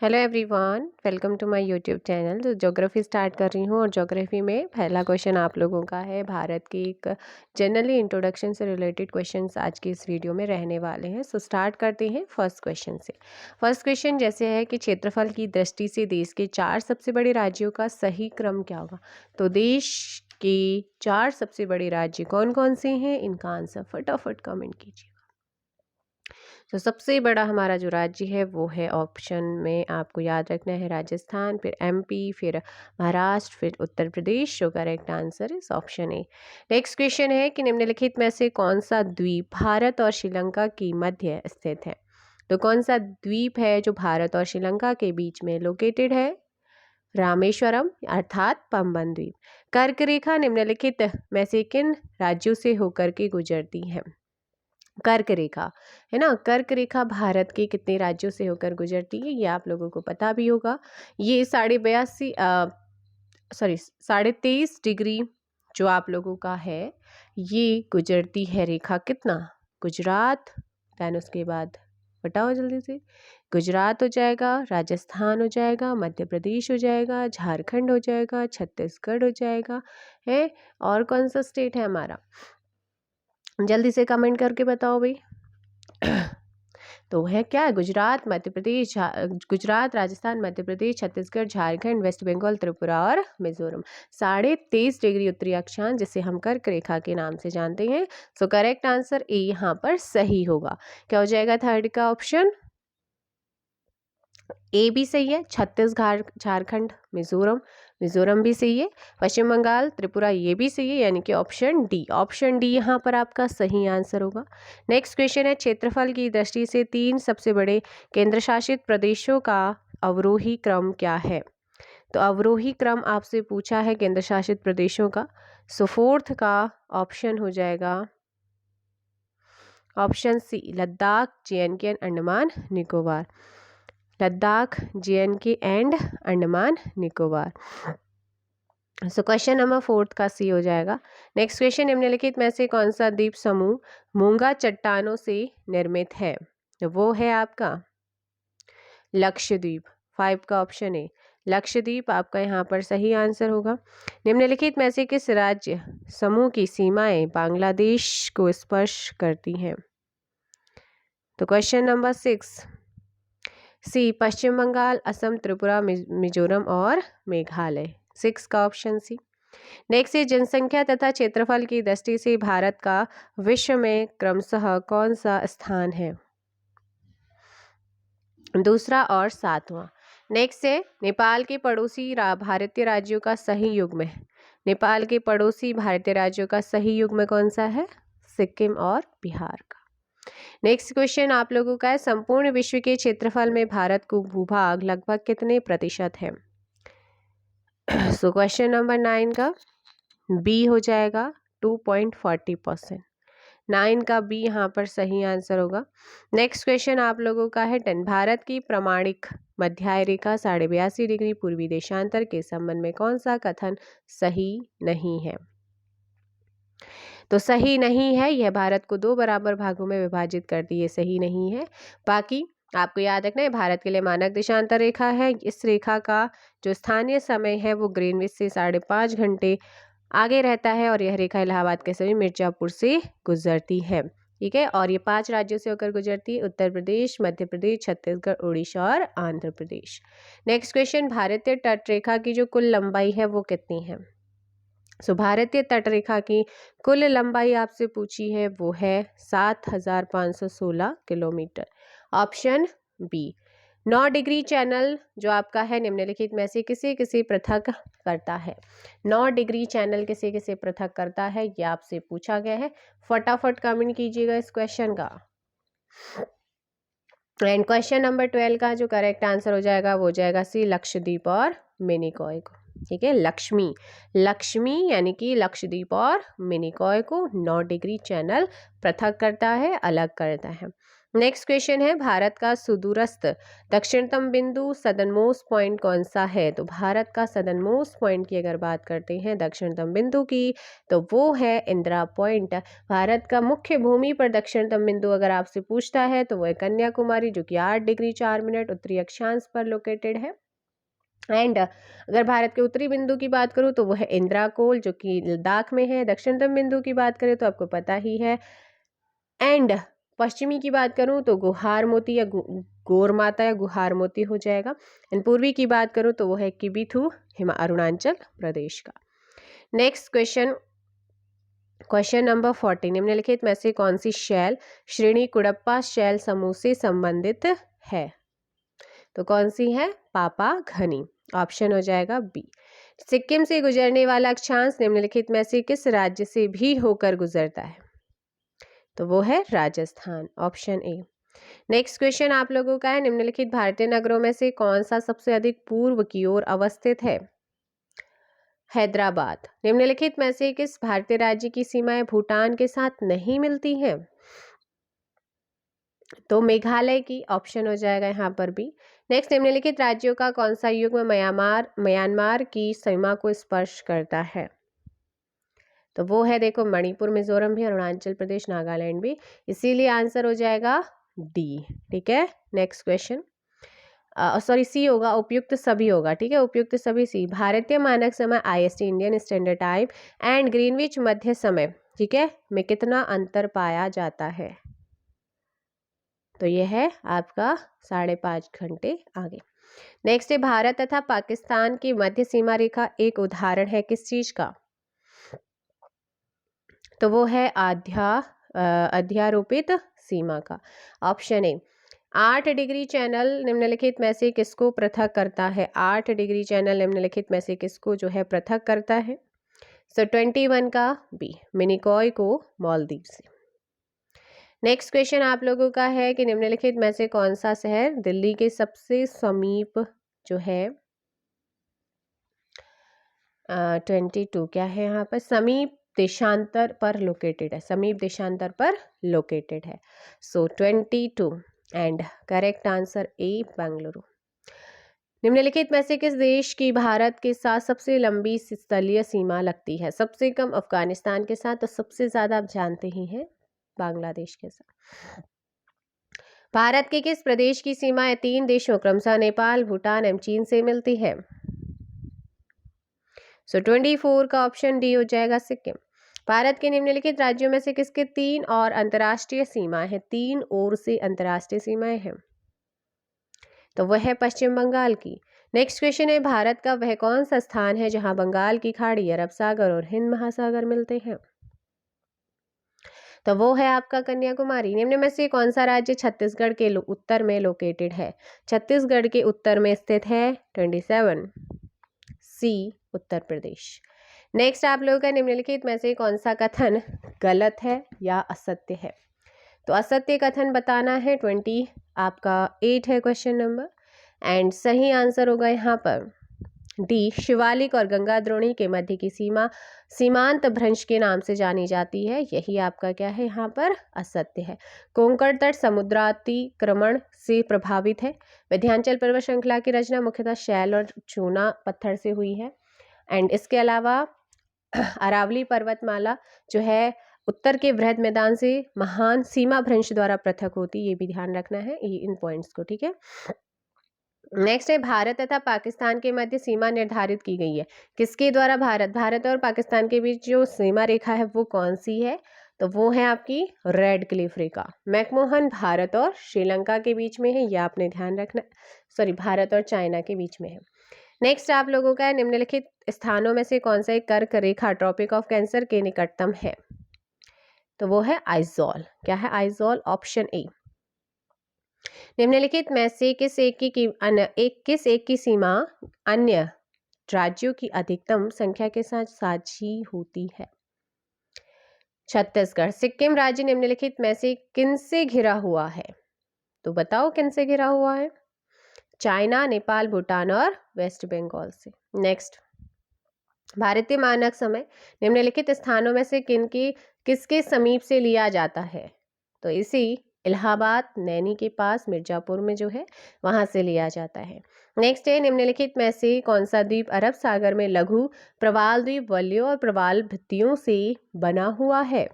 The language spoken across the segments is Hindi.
Hello everyone, welcome to my YouTube channel. तो ज्योग्राफी स्टार्ट कर रही हूँ और ज्योग्राफी में पहला क्वेश्चन आप लोगों का है। भारत की एक जनरली इंट्रोडक्शन से रिलेटेड क्वेश्चंस आज की इस वीडियो में रहने वाले हैं। सो स्टार्ट करते हैं फर्स्ट क्वेश्चन से। फर्स्ट क्वेश्चन जैसे है कि क्षेत्रफल की दृष्टि से देश के 4 सबसे बड़े राज्यों का सही क्रम क्या होगा। तो देश के 4 सबसे बड़े राज्य कौन कौन से हैं, इनका आंसर फटाफट कमेंट कीजिए। तो सबसे बड़ा हमारा जो राज्य है वो है, ऑप्शन में आपको याद रखना है, राजस्थान, फिर एमपी, फिर महाराष्ट्र, फिर उत्तर प्रदेश। जो correct answer is option A. Next question है कि निम्नलिखित में से कौन सा द्वीप भारत और श्रीलंका की मध्य स्थित है। तो कौन सा द्वीप है जो भारत और श्रीलंका के बीच में लोकेटेड है। रामेश्वरम अर्थात पंबन द्वीप। कर्क रेखा निम्नलिखित में से किन राज्यों से होकर के गुजरती है। कर्क रेखा है ना, कर्क रेखा भारत के कितने राज्यों से होकर गुजरती है, ये आप लोगों को पता भी होगा। ये 23.5 डिग्री जो आप लोगों का है, ये गुजरती है रेखा कितना, गुजरात, दैन उसके बाद बताओ जल्दी से। गुजरात हो जाएगा, राजस्थान हो जाएगा, मध्य प्रदेश हो जाएगा, झारखंड हो जाएगा, छत्तीसगढ़ हो जाएगा है। और कौन सा स्टेट है हमारा, जल्दी से कमेंट करके बताओ भाई। तो है क्या, गुजरात, मध्य प्रदेश, गुजरात, राजस्थान, मध्य प्रदेश, छत्तीसगढ़, झारखंड, वेस्ट बंगाल, त्रिपुरा और मिजोरम। 23.5 डिग्री उत्तरी अक्षांश जिसे हम कर्क रेखा के नाम से जानते हैं। सो करेक्ट आंसर ए यहाँ पर सही होगा। क्या हो जाएगा थर्ड का ऑप्शन, ए भी सही है। छत्तीसगढ़, झारखंड, मिजोरम, मिजोरम भी सही है। पश्चिम बंगाल, त्रिपुरा, ये भी सही है, यानी कि ऑप्शन डी, ऑप्शन डी यहाँ पर आपका सही आंसर होगा। नेक्स्ट क्वेश्चन है, क्षेत्रफल की दृष्टि से 3 सबसे बड़े केंद्र शासित प्रदेशों का अवरोही क्रम क्या है। तो अवरोही क्रम आपसे पूछा है केंद्र शासित प्रदेशों का। सो फोर्थ का ऑप्शन हो जाएगा option C, Ladakh, JNK and Andaman Nicobar. Ladakh, JNK and Andaman Nicobar. So question number fourth का सी हो जाएगा। नेक्स्ट क्वेश्चन, निम्नलिखित में से कौन सा द्वीप समूह मूंगा चट्टानों से निर्मित है। तो वो है आपका लक्षद्वीप। 5 का ऑप्शन है लक्षद्वीप आपका यहाँ पर सही आंसर होगा। निम्नलिखित में से किस राज्य समूह की सीमाएं बांग्लादेश को स्पर्श करती हैं। तो क्वेश्चन नंबर 6 सी, पश्चिम बंगाल, असम, त्रिपुरा, मिजोरम और मेघालय। 6 का ऑप्शन सी। नेक्स्ट है, जनसंख्या तथा क्षेत्रफल की दृष्टि से भारत का विश्व में क्रमशः कौन सा स्थान है। दूसरा और 7वां। नेक्स्ट है, नेपाल के पड़ोसी भारतीय राज्यों का सही युग्म है। नेपाल के पड़ोसी भारतीय राज्यों का सही युग्म कौन सा है, सिक्किम और बिहार का। नेक्स्ट क्वेश्चन आप लोगों का है, संपूर्ण विश्व के क्षेत्रफल में भारत को भूभाग लगभग कितने प्रतिशत है। सो क्वेश्चन नंबर 9 का बी हो जाएगा 2.40%। 9 का बी यहाँ पर सही आंसर होगा। नेक्स्ट क्वेश्चन आप लोगों का है 10, भारत की प्रमाणिक मध्य रेखा 82.5 डिग्री पूर्वी देशांतर के संबंध में कौन सा कथन सही नहीं है। तो सही नहीं है, यह भारत को 2 बराबर भागों में विभाजित करती है, सही नहीं है। बाकी आपको याद रखना है, भारत के लिए मानक देशांतर रेखा है। इस रेखा का जो स्थानीय समय है वो ग्रीनविच से 5.5 घंटे आगे रहता है और यह रेखा इलाहाबाद के सभी मिर्जापुर से गुजरती है। ठीक है, और ये 5 राज्यों से होकर गुजरती है, उत्तर प्रदेश, मध्य प्रदेश, छत्तीसगढ़, उड़ीसा और आंध्र प्रदेश। नेक्स्ट क्वेश्चन, भारतीय तट रेखा की जो कुल लंबाई है वो कितनी है। सो भारतीय तट रेखा की कुल लंबाई आपसे पूछी है वो है 7,516 kilometre. Option B. 9 degree channel जो आपका है निम्नलिखित में से किसे किसे पृथक करता है। 9 डिग्री चैनल किसे किसे पृथक करता है, ये आपसे पूछा गया है। फटाफट कमेंट कीजिएगा इस क्वेश्चन का। एंड क्वेश्चन नंबर 12 का जो करेक्ट आंसर हो जाएगा वो हो जाएगा सी, लक्षद्वीप और मिनिकॉय को। ठीक है, लक्ष्मी, लक्ष्मी यानी कि लक्षद्वीप और मिनिकॉय को 9 डिग्री चैनल पृथक करता है, अलग करता है। नेक्स्ट क्वेश्चन है, भारत का सुदूरस्थ दक्षिणतम बिंदु सदर्नमोस्ट पॉइंट कौन सा है? तो भारत का सदर्नमोस्ट पॉइंट की अगर बात करते हैं दक्षिणतम बिंदु की, तो वो है इंदिरा पॉइंट। भारत का मुख्य भूमि पर दक्षिणतम बिंदु अगर आपसे पूछता है तो वो है कन्याकुमारी, जो कि 8 डिग्री 4 मिनट उत्तरी अक्षांश पर लोकेटेड है। एंड अगर भारत के उत्तरी बिंदु की बात करूँ तो वो है इंदिरा कोल, जो कि लद्दाख में है। दक्षिणतम बिंदु की बात करें तो आपको पता ही है। एंड पश्चिमी की बात करूं तो गुहार मोती या गोर माता या गुहार मोती हो जाएगा। एंड पूर्वी की बात करूं तो वो है किबिथु, अरुणाचल प्रदेश का। नेक्स्ट क्वेश्चन, क्वेश्चन नंबर 40, निम्नलिखित में से कौन सी शैल श्रेणी कुडप्पा शैल समूह से संबंधित है? तो कौन सी है? पापा घनी। ऑप्शन हो जाएगा बी। सिक्किम से गुजरने वाला अक्षांश निम्नलिखित में से किस राज्य से भी होकर गुजरता है? तो वो है Rajasthan, option A. Next question आप लोगों का है, निम्नलिखित भारतीय नगरों में से कौन सा सबसे अधिक पूर्व की ओर अवस्थित है? हैदराबाद। निम्नलिखित में से किस भारतीय राज्य की सीमाएं भूटान के साथ नहीं मिलती हैं? तो मेघालय की, ऑप्शन हो जाएगा यहाँ पर भी। नेक्स्ट, निम्नलिखित राज्यों का कौन सा युग्म म्यांमार की सीमा को स्पर्श करता है? तो वो है, देखो, मणिपुर, मिजोरम भी, अरुणाचल प्रदेश, नागालैंड भी। इसीलिए आंसर हो जाएगा डी। ठीक है, नेक्स्ट क्वेश्चन, सॉरी सी होगा, उपयुक्त सभी होगा। ठीक है, उपयुक्त सभी सी। भारतीय मानक समय IST Indian standard time and Greenwich मध्य समय, ठीक है, में कितना अंतर पाया जाता है? तो ये है आपका 5.5 घंटे आगे। नेक्स्ट है, भारत तथा पाकिस्तान की मध्य सीमा रेखा एक उदाहरण है किस चीज का? तो वो है अध्यारोपित सीमा का, ऑप्शन ए। 8 डिग्री चैनल निम्नलिखित में से किसको पृथक करता है? 8 डिग्री चैनल निम्नलिखित में से किसको जो है पृथक करता है? सो 21 का बी, मिनिकॉय को मालदीव से। नेक्स्ट क्वेश्चन आप लोगों का है कि निम्नलिखित में से कौन सा शहर दिल्ली के सबसे समीप जो है 22 क्या है यहाँ पर, समीप देशांतर पर लोकेटेड है, समीप देशांतर पर लोकेटेड है। सो 22 and correct answer A, Bengaluru. निम्नलिखित में से किस देश की भारत के साथ सबसे लंबी स्थलीय सीमा लगती है? सबसे कम अफगानिस्तान के साथ, तो सबसे ज्यादा आप जानते ही हैं बांग्लादेश के साथ। भारत के किस प्रदेश की सीमाएं 3 देशों क्रमशः नेपाल, भूटान एवं चीन से मिलती है? सो 24 का ऑप्शन डी हो जाएगा, सिक्किम। भारत के निम्नलिखित राज्यों में से किसके 3 और अंतर्राष्ट्रीय सीमाएं हैं? 3 ओर से अंतर्राष्ट्रीय सीमाएं हैं, तो वह है पश्चिम बंगाल की। नेक्स्ट क्वेश्चन है, भारत का वह कौन सा स्थान है जहां बंगाल की खाड़ी, अरब सागर और हिंद महासागर मिलते हैं? तो वो है आपका कन्याकुमारी। निम्न में से कौन सा राज्य छत्तीसगढ़ के उत्तर में लोकेटेड है? छत्तीसगढ़ के उत्तर में स्थित है 27 सी, उत्तर प्रदेश। नेक्स्ट आप लोगों का, निम्नलिखित में से कौन सा कथन गलत है या असत्य है? तो असत्य कथन बताना है। 20 आपका 8 है क्वेश्चन नंबर, एंड सही आंसर होगा यहाँ पर डी, शिवालिक और गंगा द्रोणी के मध्य की सीमा सीमांत भ्रंश के नाम से जानी जाती है। यही आपका क्या है यहाँ पर असत्य है। कोंकण तट समुद्रातिक्रमण से प्रभावित है। विंध्याचल पर्वत श्रृंखला की रचना मुख्यतः शैल और चूना पत्थर से हुई है। एंड इसके अलावा अरावली पर्वतमाला जो है उत्तर के वृहद मैदान से महान सीमा भ्रंश द्वारा पृथक होती, ये भी ध्यान रखना है इन पॉइंट्स को। ठीक है, नेक्स्ट है, भारत तथा पाकिस्तान के मध्य सीमा निर्धारित की गई है किसके द्वारा? भारत और पाकिस्तान के बीच जो सीमा रेखा है वो कौन सी है? तो वो है आपकी रेड क्लिफ रेखा। मैकमोहन भारत और श्रीलंका के बीच में है, यह आपने ध्यान रखना, सॉरी भारत और चाइना के बीच में है। नेक्स्ट आप लोगों का है, निम्नलिखित स्थानों में से कौन सा एक कर्क रेखा ट्रॉपिक ऑफ कैंसर के निकटतम है? तो वो है आइजोल। क्या है? Aizawl, option A. निम्नलिखित में से किस एक की सीमा अन्य राज्यों की अधिकतम संख्या के साथ साझी होती है? छत्तीसगढ़। सिक्किम राज्य निम्नलिखित में से किन से घिरा हुआ है? तो बताओ किन से घिरा हुआ है? चाइना, नेपाल, भूटान और वेस्ट बंगाल से। नेक्स्ट, भारतीय मानक समय निम्नलिखित स्थानों में से किसके समीप से लिया जाता है? तो इसी इलाहाबाद, नैनी के पास मिर्जापुर में जो है वहाँ से लिया जाता है। नेक्स्ट है, निम्नलिखित में से कौन सा द्वीप अरब सागर में लघु प्रवाल द्वीप वलयों और प्रवाल भित्तियों से बना हुआ है?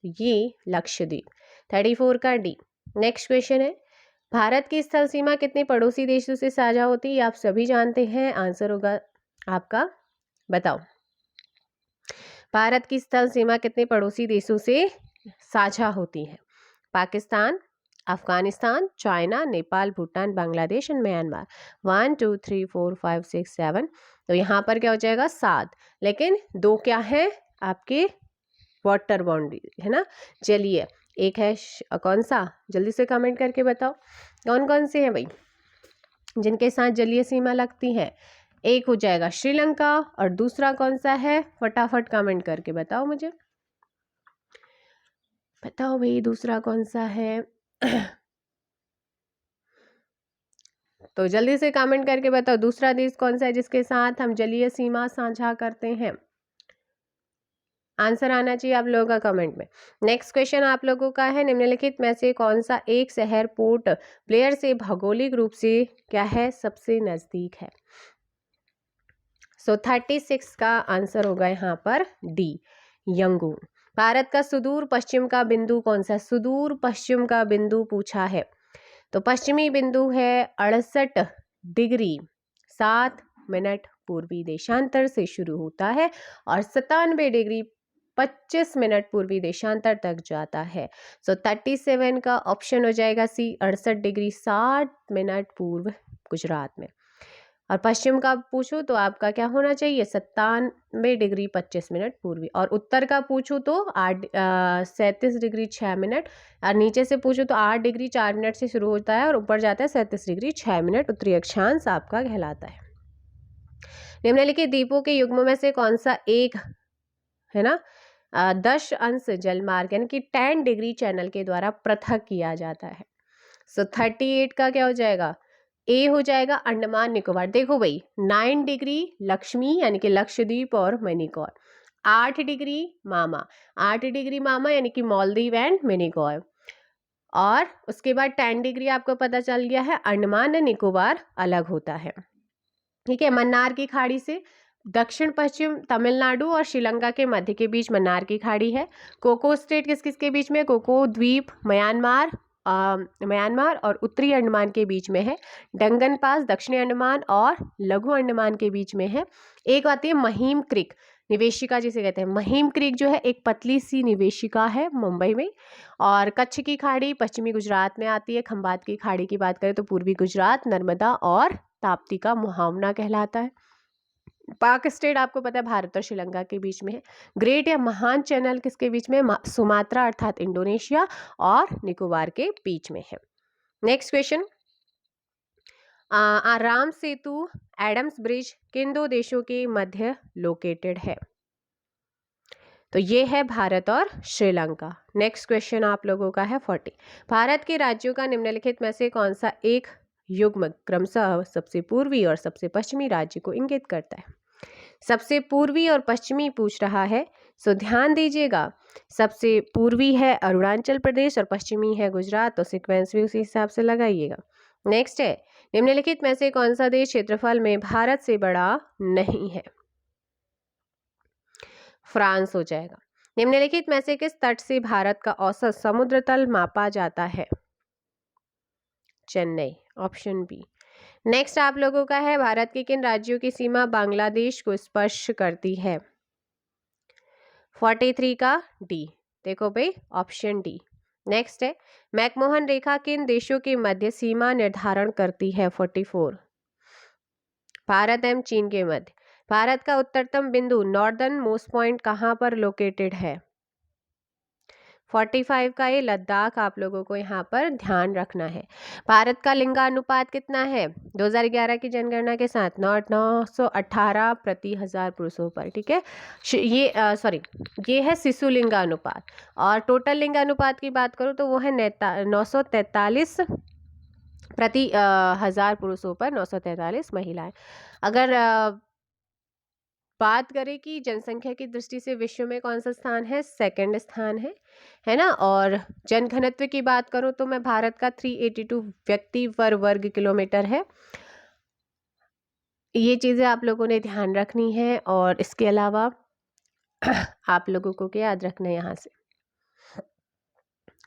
ये लक्षद्वीप। 34 का डी। नेक्स्ट क्वेश्चन है, भारत की स्थल सीमा कितने पड़ोसी देशों से साझा होती है? आप सभी जानते हैं, आंसर होगा आपका, बताओ। भारत की स्थल सीमा कितने पड़ोसी देशों से साझा होती है? Pakistan, Afghanistan, China, Nepal, Bhutan, Bangladesh and Myanmar. 1 2 3 4 5 6 7। तो यहाँ पर क्या हो जाएगा? 7। लेकिन 2 क्या है आपके? वाटर बाउंड्री है ना, जलीय। एक है कौन सा? जल्दी से कमेंट करके बताओ कौन कौन से हैं भाई जिनके साथ जलीय सीमा लगती है। एक हो जाएगा श्रीलंका और दूसरा कौन सा है? फटाफट कमेंट करके बताओ मुझे, बताओ भाई दूसरा कौन सा है? तो जल्दी से कमेंट करके बताओ दूसरा देश कौन सा है जिसके साथ हम जलीय सीमा साझा करते हैं। आंसर आना चाहिए आप लोगों का कमेंट में। नेक्स्ट क्वेश्चन आप लोगों का है, निम्नलिखित में से कौन सा एक शहर पोर्ट ब्लेयर से भौगोलिक रूप से क्या है? सबसे नजदीक है। सो 36 का आंसर होगा यहाँ पर डी, यंगून। भारत का सुदूर पश्चिम का बिंदु कौन सा? सुदूर पश्चिम का बिंदु पूछा है तो पश्चिमी बिंदु है 68 डिग्री 7 मिनट पूर्वी देशांतर से शुरू होता है और 97 डिग्री 25 मिनट पूर्वी देशांतर तक जाता है। सो 37 का ऑप्शन हो जाएगा सी, 68 डिग्री 60 मिनट पूर्व गुजरात में। और पश्चिम का पूछूं तो आपका क्या होना चाहिए? 97 डिग्री 25 मिनट पूर्वी। और उत्तर का पूछूं तो 37 डिग्री 6 मिनट। और नीचे से पूछूं तो 8 डिग्री 4 मिनट से शुरू होता है और ऊपर जाता है 37 डिग्री 6 मिनट। उत्तरी अक्षांश आपका कहलाता है। निम्नलिखित द्वीपों के युग्म में से कौन सा एक है ना 10 अंश जलमार्ग यानी कि 10 डिग्री चैनल के द्वारा पृथक किया जाता है? सो 38 का क्या हो जाएगा? ए हो जाएगा अंडमान निकोबार। देखो भाई 9 डिग्री लक्ष्मी यानी कि लक्षद्वीप और मिनिकॉय, 8 डिग्री मामा, 8 डिग्री मामा यानी कि मालदीव एंड मिनिकॉय, और उसके बाद 10 डिग्री आपको पता चल गया है अंडमान एंड निकोबार अलग होता है। ठीक है, मन्नार की खाड़ी से दक्षिण पश्चिम तमिलनाडु और श्रीलंका के मध्य के बीच मन्नार की खाड़ी है। कोको स्टेट किस किस के बीच में? कोको द्वीप म्यांमार और उत्तरी अंडमान के बीच में है। डंगन पास दक्षिणी अंडमान और लघु अंडमान के बीच में है। एक आती है महिम क्रीक, निवेशिका जिसे कहते हैं। महिम क्रीक जो है एक पतली सी निवेशिका है मुंबई में। और कच्छ की खाड़ी पश्चिमी गुजरात में आती है। खंबात की खाड़ी की बात करें तो पूर्वी गुजरात, नर्मदा और ताप्ती का मुहावना कहलाता है। पाक स्टेट आपको पता है भारत और श्रीलंका के बीच में है। ग्रेट या महान चैनल किसके बीच में? सुमात्रा अर्थात इंडोनेशिया और निकोबार के बीच में है। नेक्स्ट क्वेश्चन, आराम सेतु एडम्स ब्रिज किन दो देशों के मध्य लोकेटेड है? तो ये है भारत और श्रीलंका। नेक्स्ट क्वेश्चन आप लोगों का है 40, भारत के राज्यों का निम्नलिखित में से कौन सा एक युग्म क्रमशः सबसे पूर्वी और सबसे पश्चिमी राज्य को इंगित करता है? सबसे पूर्वी और पश्चिमी पूछ रहा है, सो ध्यान दीजिएगा। सबसे पूर्वी है अरुणाचल प्रदेश और पश्चिमी है गुजरात, तो सीक्वेंस भी उसी हिसाब से लगाइएगा। नेक्स्ट है, निम्नलिखित में से कौन सा देश क्षेत्रफल में भारत से बड़ा नहीं है? फ्रांस हो जाएगा। निम्नलिखित में से किस तट से भारत का औसत समुद्र तल मापा जाता है? Chennai, option B. नेक्स्ट आप लोगों का है, भारत के किन राज्यों की सीमा बांग्लादेश को स्पर्श करती है? 43 का डी। देखो भाई ऑप्शन डी। नेक्स्ट है, मैकमोहन रेखा किन देशों के मध्य सीमा निर्धारण करती है? 44, भारत एवं चीन के मध्य। भारत का उत्तरतम बिंदु नॉर्दर्न मोस्ट पॉइंट कहाँ पर लोकेटेड है? 45 का ये लद्दाख आप लोगों को यहाँ पर ध्यान रखना है। भारत का लिंगानुपात कितना है 2011 की जनगणना के साथ? 918 प्रति 1000 पुरुषों पर। ठीक है, ये है शिशु लिंगानुपात। और टोटल लिंगानुपात की बात करूँ तो वो है 943 प्रति 1000 पुरुषों पर 943 महिलाएं। अगर बात करें कि जनसंख्या की दृष्टि से विश्व में कौन सा स्थान है, सेकंड स्थान है ना। और जनघनत्व की बात करूं तो मैं भारत का 382 व्यक्ति वर्ग किलोमीटर है। ये चीज़ें आप लोगों ने ध्यान रखनी है। और इसके अलावा आप लोगों को क्या याद रखना है यहाँ से,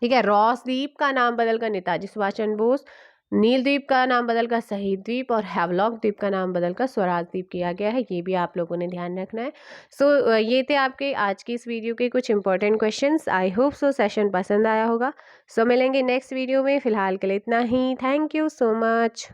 ठीक है। रॉस द्वीप का नाम बदलकर नेताजी सुभाष चंद्र बोस, नील द्वीप का नाम बदलकर शहीद द्वीप और हैवलॉक द्वीप का नाम बदलकर स्वराज द्वीप किया गया है। ये भी आप लोगों ने ध्यान रखना है। सो ये थे आपके आज की इस वीडियो के कुछ important questions. I hope so session पसंद आया होगा। सो मिलेंगे नेक्स्ट वीडियो में। फिलहाल के लिए इतना ही। Thank you so much.